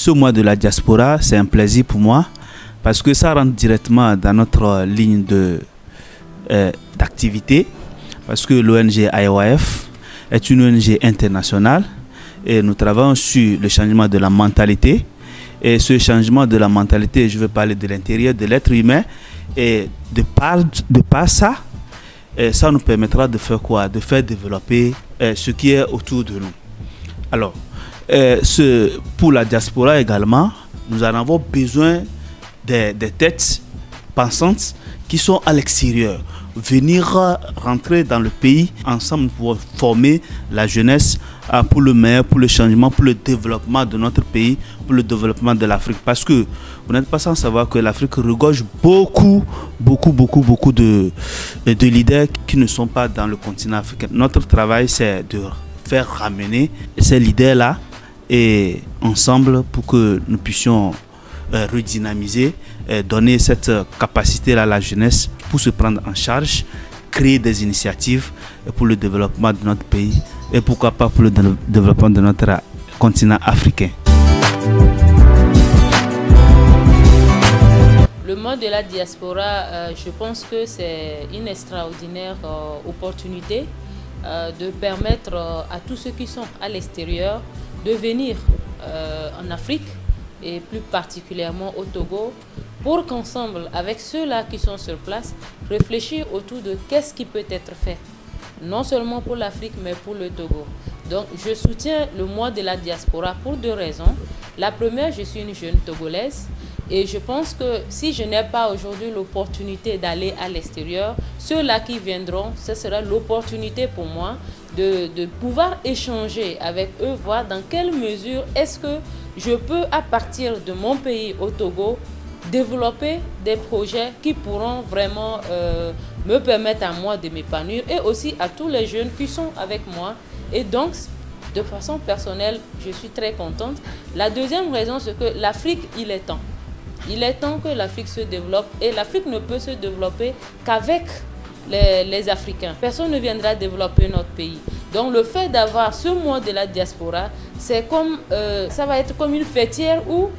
ce mois de la diaspora, c'est un plaisir pour moi parce que ça rentre directement dans notre ligne d'activité. Parce que l'ONG IOF est une ONG internationale et nous travaillons sur le changement de la mentalité. Et ce changement de la mentalité, je veux parler de l'intérieur de l'être humain. Et de par ça, ça nous permettra de faire quoi? De faire développer ce qui est autour de nous. Alors, pour la diaspora également, nous en avons besoin des têtes pensantes qui sont à l'extérieur. Venir rentrer dans le pays ensemble pour former la jeunesse pour le meilleur, pour le changement, pour le développement de notre pays, pour le développement de l'Afrique. Parce que vous n'êtes pas sans savoir que l'Afrique regorge beaucoup de leaders qui ne sont pas dans le continent africain. Notre travail, c'est de faire ramener ces leaders-là et ensemble pour que nous puissions redynamiser, donner cette capacité-là à la jeunesse pour se prendre en charge, créer des initiatives pour le développement de notre pays et pourquoi pas pour le développement de notre continent africain. Le mois de la diaspora, je pense que c'est une extraordinaire opportunité de permettre à tous ceux qui sont à l'extérieur de venir en Afrique et plus particulièrement au Togo, pour qu'ensemble, avec ceux-là qui sont sur place, réfléchir autour de qu'est-ce qui peut être fait, non seulement pour l'Afrique, mais pour le Togo. Donc, je soutiens le mois de la diaspora pour deux raisons. La première, je suis une jeune Togolaise et je pense que si je n'ai pas aujourd'hui l'opportunité d'aller à l'extérieur, ceux-là qui viendront, ce sera l'opportunité pour moi de pouvoir échanger avec eux, voir dans quelle mesure est-ce que je peux, à partir de mon pays au Togo, développer des projets qui pourront vraiment me permettre à moi de m'épanouir et aussi à tous les jeunes qui sont avec moi. Et donc, de façon personnelle, je suis très contente. La deuxième raison, c'est que l'Afrique, il est temps. Il est temps que l'Afrique se développe et l'Afrique ne peut se développer qu'avec les Africains. Personne ne viendra développer notre pays. Donc le fait d'avoir ce mois de la diaspora, c'est comme, ça va être comme une fêtière où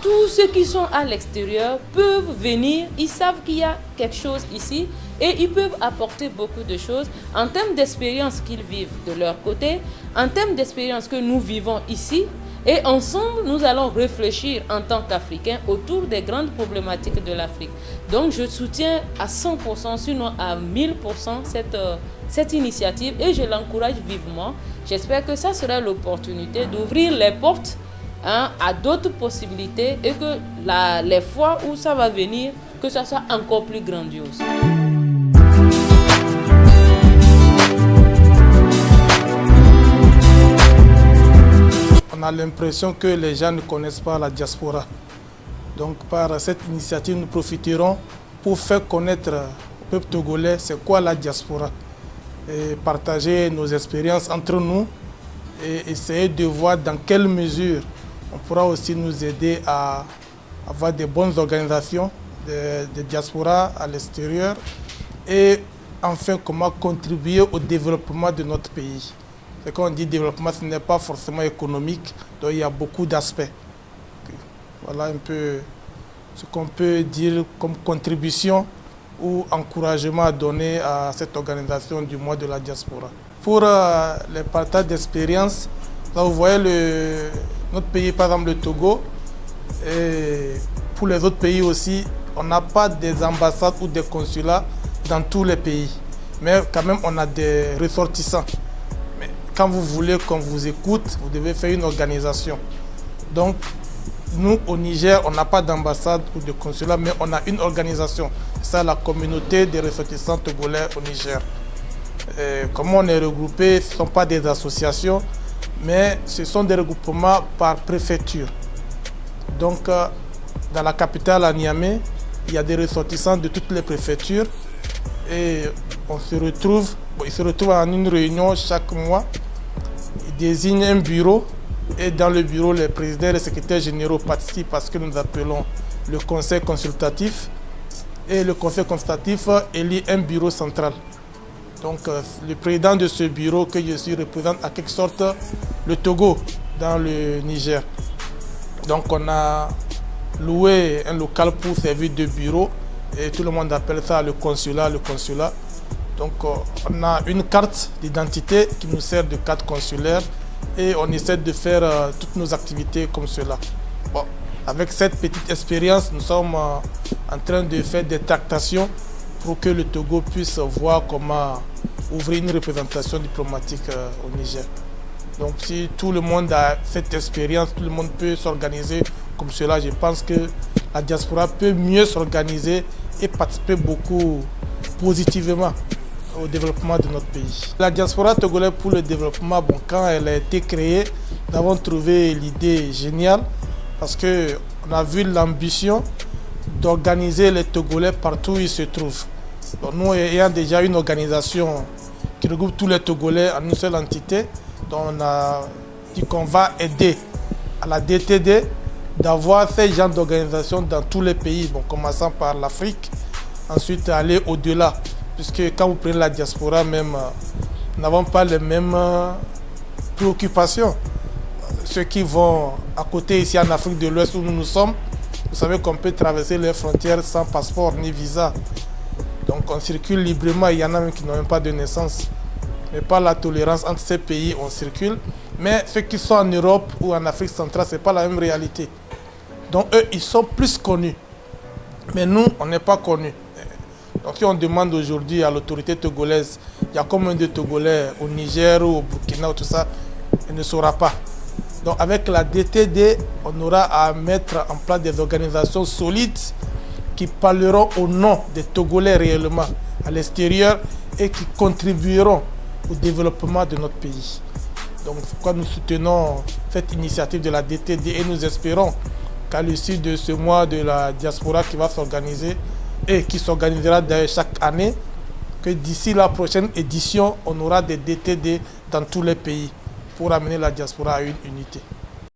tous ceux qui sont à l'extérieur peuvent venir, ils savent qu'il y a quelque chose ici et ils peuvent apporter beaucoup de choses en termes d'expérience qu'ils vivent de leur côté, en termes d'expérience que nous vivons ici. Et ensemble, nous allons réfléchir en tant qu'Africains autour des grandes problématiques de l'Afrique. Donc, je soutiens à 100%, sinon à 1000% cette initiative et je l'encourage vivement. J'espère que ça sera l'opportunité d'ouvrir les portes à d'autres possibilités et que les fois où ça va venir, que ça soit encore plus grandiose. On a l'impression que les gens ne connaissent pas la diaspora. Donc par cette initiative, nous profiterons pour faire connaître au peuple togolais c'est quoi la diaspora. Et partager nos expériences entre nous et essayer de voir dans quelle mesure on pourra aussi nous aider à avoir des bonnes organisations de diaspora à l'extérieur et enfin comment contribuer au développement de notre pays. Et quand on dit développement, ce n'est pas forcément économique, donc il y a beaucoup d'aspects. Voilà un peu ce qu'on peut dire comme contribution ou encouragement à donner à cette organisation du mois de la diaspora. Pour les partages d'expérience, là vous voyez notre pays, par exemple le Togo, et pour les autres pays aussi, on n'a pas des ambassades ou des consulats dans tous les pays, mais quand même on a des ressortissants. Quand vous voulez qu'on vous écoute, vous devez faire une organisation. Donc, nous, au Niger, on n'a pas d'ambassade ou de consulat, mais on a une organisation. C'est la communauté des ressortissants togolais au Niger. Comment on est regroupé, ce ne sont pas des associations, mais ce sont des regroupements par préfecture. Donc, dans la capitale, à Niamey, il y a des ressortissants de toutes les préfectures et on se retrouve, ils se retrouvent en une réunion chaque mois. Ils désignent un bureau et dans le bureau, les présidents et les secrétaires généraux participent à ce que nous appelons le conseil consultatif. Et le conseil consultatif élit un bureau central. Donc le président de ce bureau que je suis représente en quelque sorte le Togo dans le Niger. Donc on a loué un local pour servir de bureau et tout le monde appelle ça le consulat, Donc on a une carte d'identité qui nous sert de carte consulaire et on essaie de faire toutes nos activités comme cela. Bon, avec cette petite expérience, nous sommes en train de faire des tractations pour que le Togo puisse voir comment ouvrir une représentation diplomatique au Niger. Donc si tout le monde a cette expérience, tout le monde peut s'organiser comme cela, je pense que la diaspora peut mieux s'organiser et participer beaucoup positivement au développement de notre pays. La diaspora togolaise pour le développement, bon, quand elle a été créée, nous avons trouvé l'idée géniale parce qu'on a vu l'ambition d'organiser les Togolais partout où ils se trouvent. Donc, nous ayant déjà une organisation qui regroupe tous les Togolais en une seule entité, donc on a dit qu'on va aider à la DTD d'avoir ces genres d'organisation dans tous les pays, bon, commençant par l'Afrique, ensuite aller au-delà, puisque quand vous prenez la diaspora même, nous n'avons pas les mêmes préoccupations. Ceux qui vont à côté ici en Afrique de l'Ouest où nous sommes, vous savez qu'on peut traverser les frontières sans passeport ni visa. Donc on circule librement, il y en a même qui n'ont même pas de naissance. Mais par la tolérance entre ces pays, on circule. Mais ceux qui sont en Europe ou en Afrique centrale, ce n'est pas la même réalité. Donc eux, ils sont plus connus. Mais nous, on n'est pas connus. Donc si on demande aujourd'hui à l'autorité togolaise, il y a combien de Togolais au Niger ou au Burkina ou tout ça, elle ne saura pas. Donc avec la DTD, on aura à mettre en place des organisations solides qui parleront au nom des Togolais réellement à l'extérieur et qui contribueront au développement de notre pays. Donc c'est pourquoi nous soutenons cette initiative de la DTD et nous espérons qu'à l'issue de ce mois de la diaspora qui va s'organiser et qui s'organisera d'ailleurs chaque année, que d'ici la prochaine édition, on aura des DTD dans tous les pays pour amener la diaspora à une unité.